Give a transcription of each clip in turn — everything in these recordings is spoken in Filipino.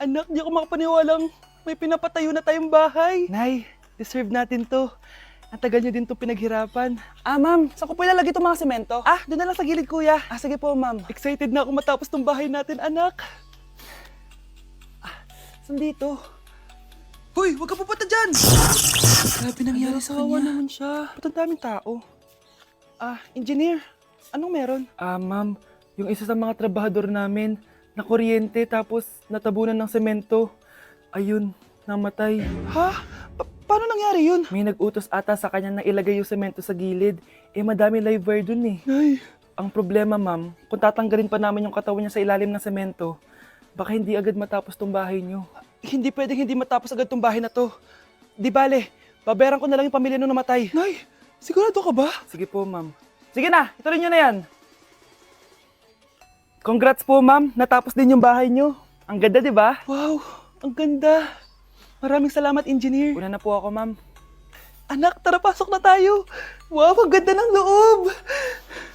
Anak, di ako makapaniwalang may pinapatayo na tayong bahay. Nay, deserve natin to. Ang tagal niyo din to pinaghirapan. Ma'am, saan ko po ilalagay itong mga semento? Doon na lang sa gilid, kuya. Sige po, ma'am. Excited na ako matapos tong bahay natin, anak. Saan dito? Hoy, huwag ka pupunta dyan! Grabe nangyari sa Kawawa kanya. naman siya. Ba't ang daming tao? Engineer, anong meron? Ma'am, yung isa sa mga trabahador namin, nakuryente tapos natabunan ng semento. Ayun, namatay. Ha? Paano nangyari yun? May nag-utos ata sa kanya na ilagay yung semento sa gilid. Madami live wire dun eh. Ay. Ang problema, ma'am, kung tatanggalin pa namin yung katawan niya sa ilalim ng semento, baka hindi agad matapos tong bahay niyo. Hindi pwedeng hindi matapos agad tong bahay na to. Di bale, babayaran ko na lang yung pamilya nung namatay. Nay, sigurado ka ba? Sige po, ma'am. Sige na, ituloy niyo na yan. Congrats po, ma'am. Natapos din yung bahay niyo. Ang ganda, di ba? Wow, ang ganda. Maraming salamat, engineer. Una na po ako, ma'am. Anak, tara pasok na tayo. Wow, ang ganda ng loob.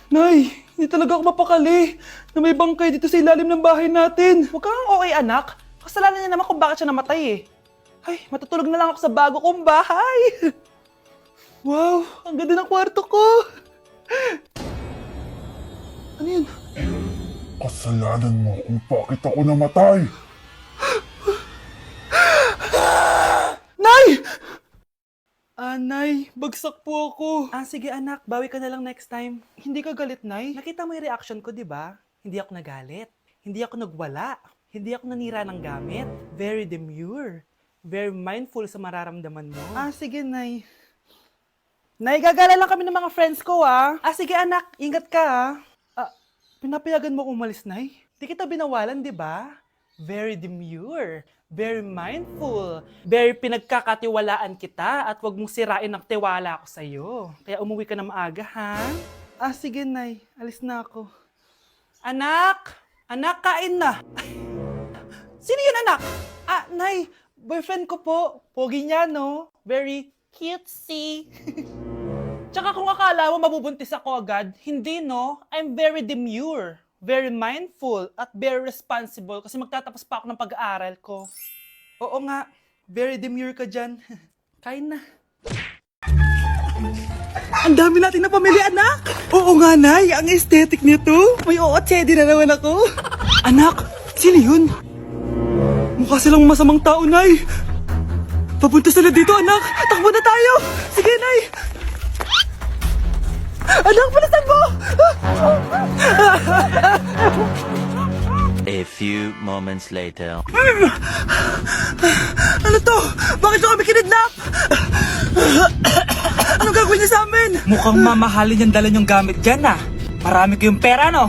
Nay, hindi talaga ako mapakali na may bangkay dito sa ilalim ng bahay natin. Huwag kang okay, anak. Kasalanan niya naman kung bakit siya namatay eh. Ay, matutulog na lang ako sa bago kong bahay. Wow, ang ganda ng kwarto ko. Ano yun? Kasalanan mo kung bakit ako namatay. Nay! Nay, bagsak po ako. Sige anak, bawi ka na lang next time. Hindi ka galit, Nay? Nakita mo yung reaction ko, di ba? Hindi ako nagalit. Hindi ako nagwala. Hindi ako nanira ng gamit. Very demure. Very mindful sa mararamdaman mo. Sige, Nay. Nay, gagala lang kami ng mga friends ko, sige anak, ingat ka, pinapayagan mo kong umalis, Nay? Di kita binawalan, di ba? Very demure, very mindful, very pinagkakatiwalaan kita at wag mong sirain ang tiwala ko sa'yo. Kaya umuwi ka na maaga, ha? Sige, Nay. Alis na ako. Anak! Anak, kain na! Sino yun, anak? Nay, boyfriend ko po. Pogi niya, no? Very cutesy. Tsaka kung akala mo mabubuntis ako agad, hindi, no? I'm very demure, very mindful, at very responsible kasi magtatapos pa ako ng pag-aaral ko. Oo nga, very demure ka dyan. Kain na. Ang dami natin na pamilya, anak! Oo nga, Nay, ang aesthetic nito. May ootsedi na naman ako. Anak, sino yun? Mukha silang masamang tao, Nay. Papunta sila dito, anak. Takbo na tayo. Sige, Nay. Anak, palasan mo! A few moments later. Ano to? Bakit ko kami kinidnap? Anong gagawin niya sa amin? Mukhang mamahalin yung dala niyong gamit dyan Marami kayong pera, no?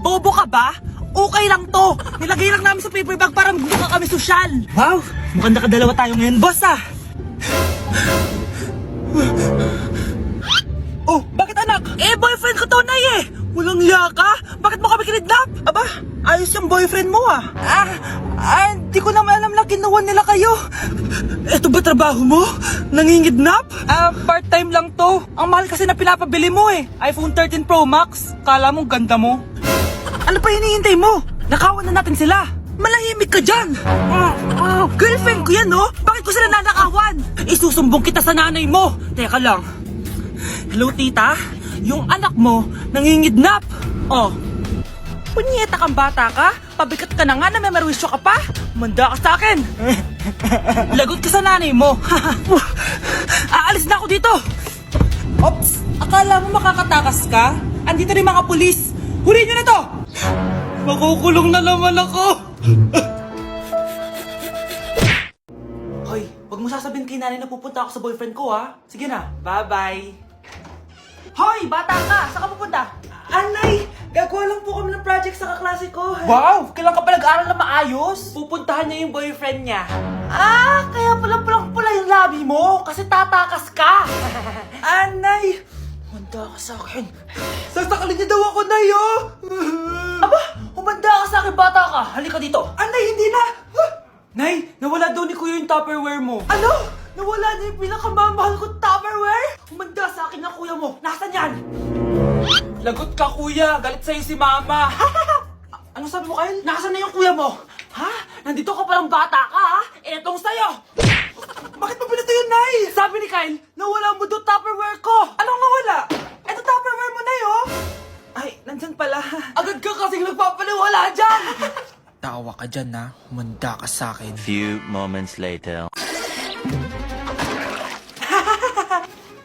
Bobo ka ba? Okay lang to. Nilagay lang namin sa paper bag para magmukha kami sosyal. Wow! Mukhang nakadalawa tayo ngayon, boss Oh, bakit anak? Boyfriend ko to, Nay Walang liya ka? Bakit mo kami kinidnap? Aba, ayos yung boyfriend mo hindi ko naman alam na kinuha nila kayo. Eto ba trabaho mo? Nangingidnap? Part-time lang to. Ang mahal kasi na pinapabili mo iPhone 13 Pro Max. Kala mo ganda mo. Ano pa hinihintay mo? Nakawan na natin sila. Malahimik ka dyan. Girlfriend ko yan, no? Bakit ko sila nanakawan? Isusumbong kita sa nanay mo. Teka lang. Hello, tita? Yung anak mo, nangingidnap. Punyeta kang bata ka? Pabikat ka na nga na may marwisyo ka pa? Manda ka sa akin. Lagot ka sa nanay mo. Aalis na ako dito. Ops! Akala mo makakatakas ka? Andito rin mga pulis. Huli nyo na to! Makukulong na naman ako. Hoy, wag mo sasabihin kay nanay na pupunta ako sa boyfriend ko Sige na, bye-bye. Hoy, bata ka! Saan ka pupunta? Anay, gagawa lang po kami ng project sa kaklase ko. Wow! Kailan ka pa nag-aaral na maayos? Pupuntahan niya yung boyfriend niya. Kaya pala pulang-pula yung labi mo kasi tatakas ka. Anay, Manda ka sa akin. sasakalin niya daw ako, Nay, Aba, humanda ka sa akin, bata ka. Halika dito. Anay, hindi na. Nay, nawala daw ni Kuya yung Tupperware mo. Ano? Nawala na yung pinakamamahal kong Tupperware? Humanda sa akin ng kuya mo. Nasaan yan? Lagot ka, Kuya. Galit sa'yo si Mama. Ano sabi mo, Kyle? Nasaan na yung kuya mo? Ha? Nandito palang bata ka, ha? Etong sa'yo! Bakit mo pinito yun, Nay? Sabi ni Kyle, nawala mo doon Tupperware ko! Anong nawala? Eto Tupperware mo, Nay, oh! Ay, nandyan pala. Agad ka kasing nagpapaliwala dyan! Tawa ka dyan na, humanda ka sa akin. Few moments later.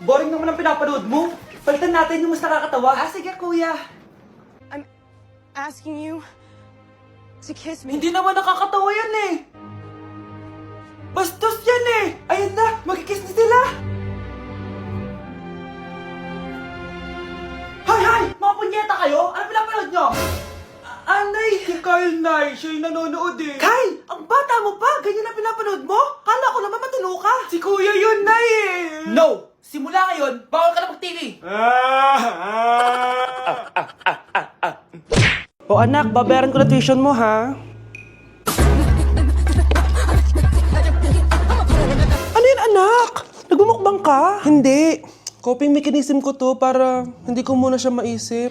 Boring naman ang pinapanood mo. Palitan natin yung mas nakakatawa. Sige, kuya. Asking you to kiss me. Hindi naman nakakatawa yan eh. Bastos yan eh! Ayun na, magkikiss na sila! Hay, hay! Mga punyeta kayo? Ano pinapanood nyo? Anay! Si Kyle, Nay. Siya yung nanonood eh. Kyle! Ang bata mo pa! Ganyan na pinapanood mo? Kala ko naman matino ka! Si Kuya yun, Nay eh. No! Simula ngayon, bawal ka na mag-TV. O anak, babayaran ko na tuition mo, ha? Ano yun, anak? Nagmumukbang ka? Hindi. Coping mechanism ko to para hindi ko muna siya maisip.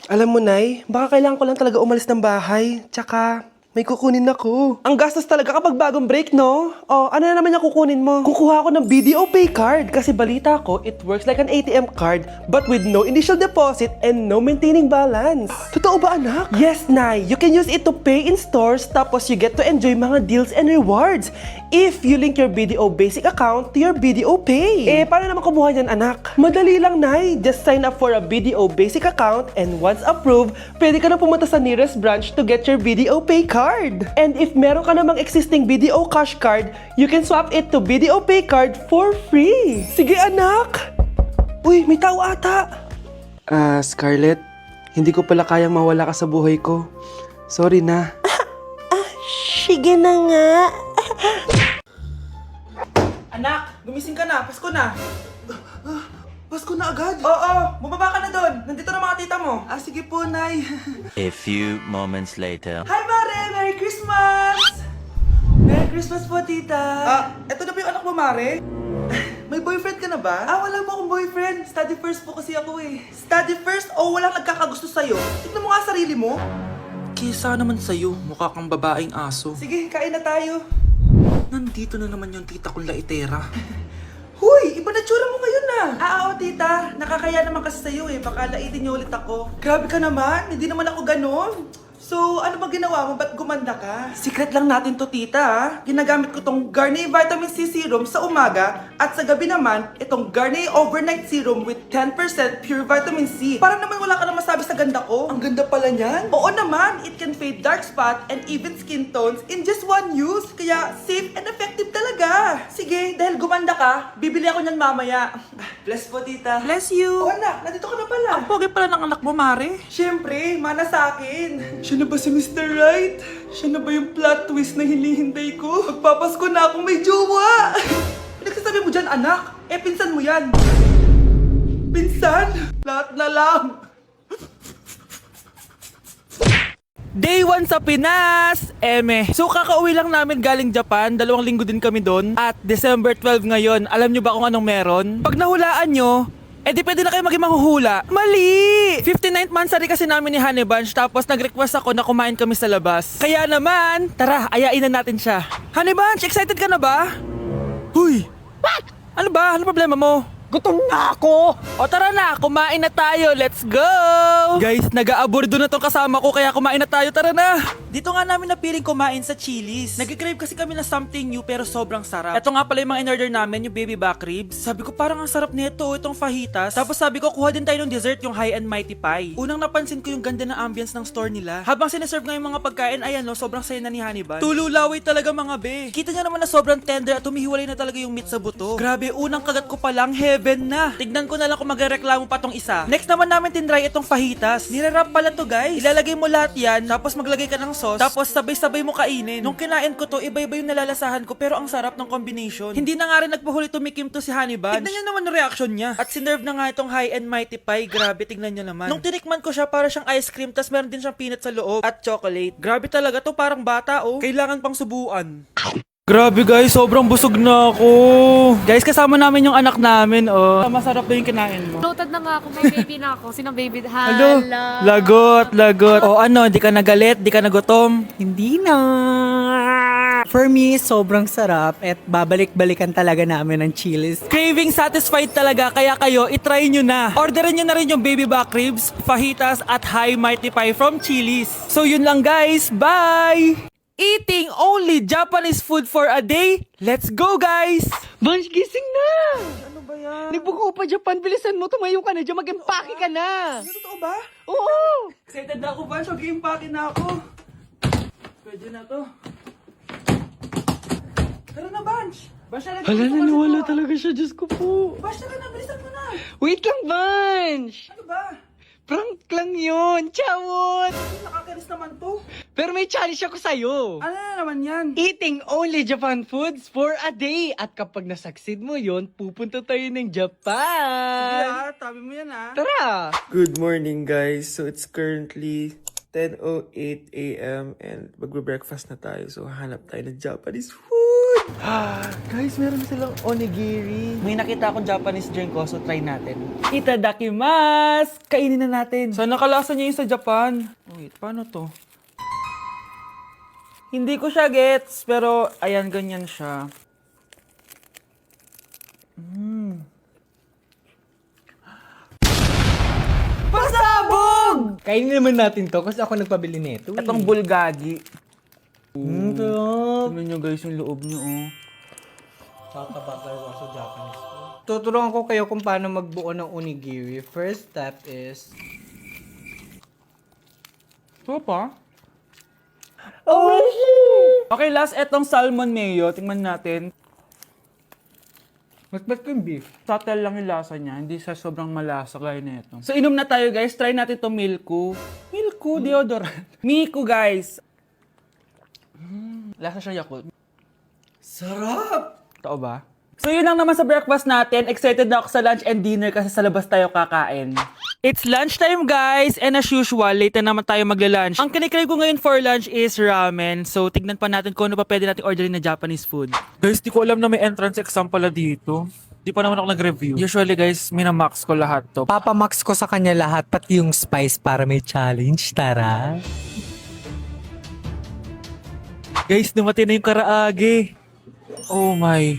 Alam mo, Nay, baka kailangan ko lang talaga umalis ng bahay. Tsaka, may kukunin ako. Ang gastos talaga kapag bagong break, no? Oh, ano na naman yung kukunin mo? Kukuha ako ng BDO Pay card kasi balita ko, it works like an ATM card but with no initial deposit and no maintaining balance. Totoo ba, anak? Yes, Nay. You can use it to pay in stores tapos you get to enjoy mga deals and rewards if you link your BDO Basic account to your BDO Pay. Eh, paano naman kumuha yan, anak? Madali lang, Nay. Just sign up for a BDO Basic account and once approved, pwede ka na pumunta sa nearest branch to get your BDO Pay card. And if meron ka namang existing BDO Cash card, you can swap it to BDO Pay card for free. Sige, anak! Uy, may tao ata! Scarlett, hindi ko pala kayang mawala ka sa buhay ko. Sorry na. Sige na nga. Anak, gumising ka na. Pasko na. Pasko na agad? Oo, bumaba ka na doon. Nandito na mga tita mo. Sige po, Nay. A few moments later. Hi, Mare! Merry Christmas! Merry Christmas po, tita. Eto na ba yung anak mo, Mare? May boyfriend ka na ba? Wala po akong boyfriend. Study first po kasi ako eh. Study first o walang nagkakagusto sa'yo? Tignan mo nga sarili mo. Kesa naman sa'yo, mukha kang babaeng aso. Sige, kain na tayo. Nandito na naman yung tita kong laitera. Huy! Iba na tsura mo ngayon na! Oo, tita. Nakakaya naman kasi sa'yo eh. Baka laitin niyo ulit ako. Grabe ka naman. Hindi naman ako ganon. So, ano ba ginawa mo? Ba't gumanda ka? Secret lang natin to, tita, ha? Ginagamit ko tong Garnier Vitamin C Serum sa umaga at sa gabi naman, itong Garnier Overnight Serum with 10% pure vitamin C. Para naman wala ka na masabi sa ganda ko. Ang ganda pala niyan. Oo naman, it can fade dark spot and even skin tones in just one use. Kaya safe and effective talaga. Sige, dahil gumanda ka, bibili ako niyan mamaya. Bless po, tita. Bless you! Oh, anak, nandito ka na pala. Ang pogi pala ng anak mo, Mare. Siyempre, mana sa akin. Siya na ba si Mr. Right? Siya na ba yung plot twist na hinihintay ko? Magpapasko na akong may jowa! Pinagsasabi mo dyan, anak? Pinsan mo yan. Pinsan? Lahat na lang. Day 1 sa Pinas! Eme. So kakauwi lang namin galing Japan, 2 linggo din kami doon. At December 12 ngayon, alam nyo ba kung anong meron? Pag nahulaan nyo, di pwede na kayo maging manghuhula. Mali! 59th monthsary kasi namin ni Honey Bunch, tapos nag-request ako na kumain kami sa labas. Kaya naman, tara, ayain na natin siya. Honey Bunch, excited ka na ba? Huy! What? Ano ba? Ano problema mo? Gutom na ako! O tara na, kumain na tayo. Let's go! Guys, nag-aabordo na tong kasama ko kaya kumain na tayo. Tara na! Dito nga namin napiling kumain sa Chili's. Nag-crave kasi kami na something new pero sobrang sarap. Ito nga pala yung mga in-order namin, yung baby back ribs. Sabi ko parang ang sarap nito, itong fajitas. Tapos sabi ko kuha din tayo ng dessert, yung high and mighty pie. Unang napansin ko yung ganda ng ambience ng store nila. Habang sineserve nga yung mga pagkain, ayan no, sobrang saya na ni Honey Bun. Tululaway talaga mga be. Kita niya naman na sobrang tender at humihiwalay na talaga yung meat sa buto. Grabe, unang kagat ko pa lang, heaven na. Tignan ko na lang kung magreklamo pa tong isa. Next naman namin tinry itong fajitas. Nirarap pala to guys. Ilalagay mo lahat yan, tapos maglagay ka ng sauce, tapos sabay-sabay mo kainin. Nung kinain ko to, iba-iba yung nalalasahan ko pero ang sarap ng combination. Hindi na nga rin nagpahuli tumikim to si Honey Bunch. Tignan niyo naman yung reaction niya. At sinerve na nga itong high and mighty pie. Grabe, tignan niyo naman. Nung tinikman ko siya, para siyang ice cream, tas meron din siyang peanut sa loob at chocolate. Grabe talaga to, parang bata oh. Kailangan pang subuan. Grabe guys, sobrang busog na ako. Guys, kasama namin yung anak namin, oh. Masarap ba yung kinain mo? Loaded na nga ako, may baby na ako. Sino baby? Hello? Lagot. O ano, di ka nagalit? Di ka nagutom? Hindi na. For me, sobrang sarap at babalik-balikan talaga namin ng Chili's. Craving satisfied talaga, kaya kayo, itry nyo na. Orderin nyo na rin yung baby back ribs, fajitas at high mighty pie from Chili's. So yun lang guys, bye! Eating only Japanese food for a day? Let's go guys! Bunch, gising na! Ano ba yan? Nagbuko pa Japan, bilisan mo, tumayo ka na dyan, mag-empake ka na! Totoo ba? Oo! Excited na ako, Vance. Mag-iimpake na ako. Pwede na to. Tara na, Vance. Vance, Hala, naniwala talaga siya, Diyos ko po. Vance, tara na. Bilisan mo na. Wait lang, Bunch! Ano ba? Prank lang yun, chawot! Nakakainis naman to. Pero may challenge ako sa'yo. Ano na naman yan? Eating only Japan foods for a day. At kapag nasucceed mo yon, pupunta tayo ng Japan. Yeah, tabi mo yan ah. Tara! Good morning guys. So it's currently 10:08 a.m. and magbe-breakfast na tayo. So hanap tayo ng Japanese food. Guys, meron silang onigiri. May nakita akong Japanese drink ko, so try natin. Itadakimasu! Kainin na natin. Sana kalasa niya yung sa Japan. Wait, paano to? Hindi ko siya gets, pero ayan, ganyan siya. Pasabog! Kainin naman natin to kasi ako nagpabili nito. Itong bulgagi. Sarap. Tignan nyo guys yung loob nyo, oh. Tuturuan ko kayo kung paano magbuo ng onigiri. First step is... Ito pa? Okay, last, etong salmon mayo. Tingnan natin. Mas ba't yung beef? Subtle lang yung lasa niya. Hindi siya sobrang malasa gaya na ito. So, inom na tayo, guys. Try natin itong Milku. Milku, deodorant. Miku, guys. Lasa siya Yakult. Sarap! Totoo ba? So, yun lang naman sa breakfast natin. Excited na ako sa lunch and dinner kasi sa labas tayo kakain. It's lunchtime, guys! And as usual, late na naman tayo magla-lunch. Ang kinikrave ko ngayon for lunch is ramen. So, tignan pa natin kung ano pa pwede natin orderin na Japanese food. Guys, di ko alam na may entrance exam pala dito. Di pa naman ako nag-review. Usually guys, minamax ko lahat to. Papamax ko sa kanya lahat, pati yung spice para may challenge. Tara! Guys, dumating na yung karaage. Oh my.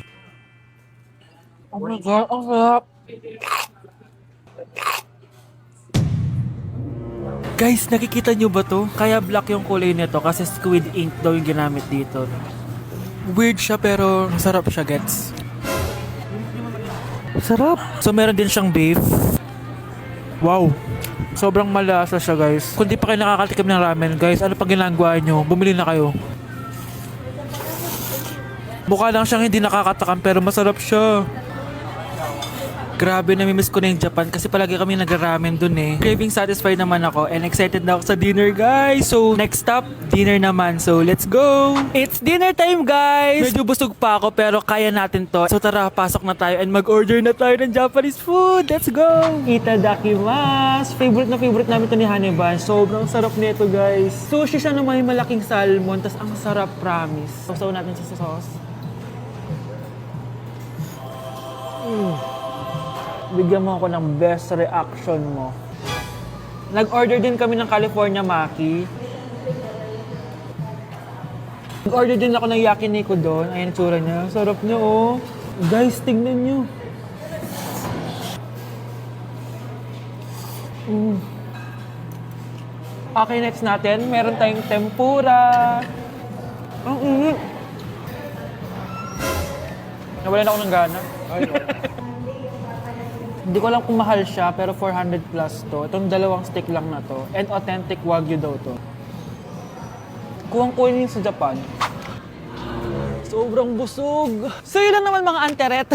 Oh my God, ang sarap. Guys, nakikita nyo ba to? Kaya black yung kulay nito kasi squid ink daw yung ginamit dito. Weird siya pero masarap siya, gets. Sarap! So meron din siyang beef. Wow. Sobrang malasa siya, guys. Kung di pa kayo nakakatikim ng ramen, guys, ano pa ginagawa nyo? Bumili na kayo. Mukha lang siyang hindi nakakatakam pero masarap siya. Grabe, namimiss ko na yung Japan kasi palagi kami nagra-ramen dun eh. Craving satisfied naman ako and excited na ako sa dinner, guys. So, next stop, dinner naman. So, let's go! It's dinner time, guys! Medyo busog pa ako pero kaya natin to. So, tara, pasok na tayo and mag-order na tayo ng Japanese food. Let's go! Itadakimasu! Favorite namin to ni Haneban. Sobrang sarap nito, guys. Sushi siya na may malaking salmon, tas ang sarap, promise. Sausaw natin sa sauce. Bigyan mo ako ng best reaction mo. Nag-order din kami ng California Maki. Nag-order din ako ng yakiniku doon. Ayan tsura niya. Sarap niya, oh. Guys, tignan niyo. Okay, next natin. Meron tayong tempura. Ang init. Nawalan ako ng gana. Hindi ko alam kung mahal siya, pero 400 plus to. Itong dalawang stick lang na to. And authentic Wagyu daw to. Kuwang-kuwin yun sa Japan. Sobrang busog. So yun lang naman mga anteret.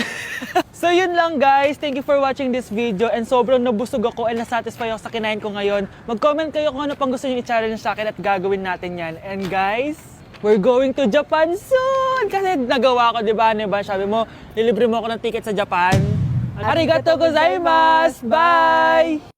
So yun lang guys. Thank you for watching this video. And sobrang nabusog ako and nasatisfy ako sa kinain ko ngayon. Mag-comment kayo kung ano pang gusto nyo i-challenge sa akin at gagawin natin yan. And guys, we're going to Japan soon! Kasi nagawa ko, di ba? Sabi mo, lilibre mo ako ng ticket sa Japan. Arigatou gozaimasu! Bye!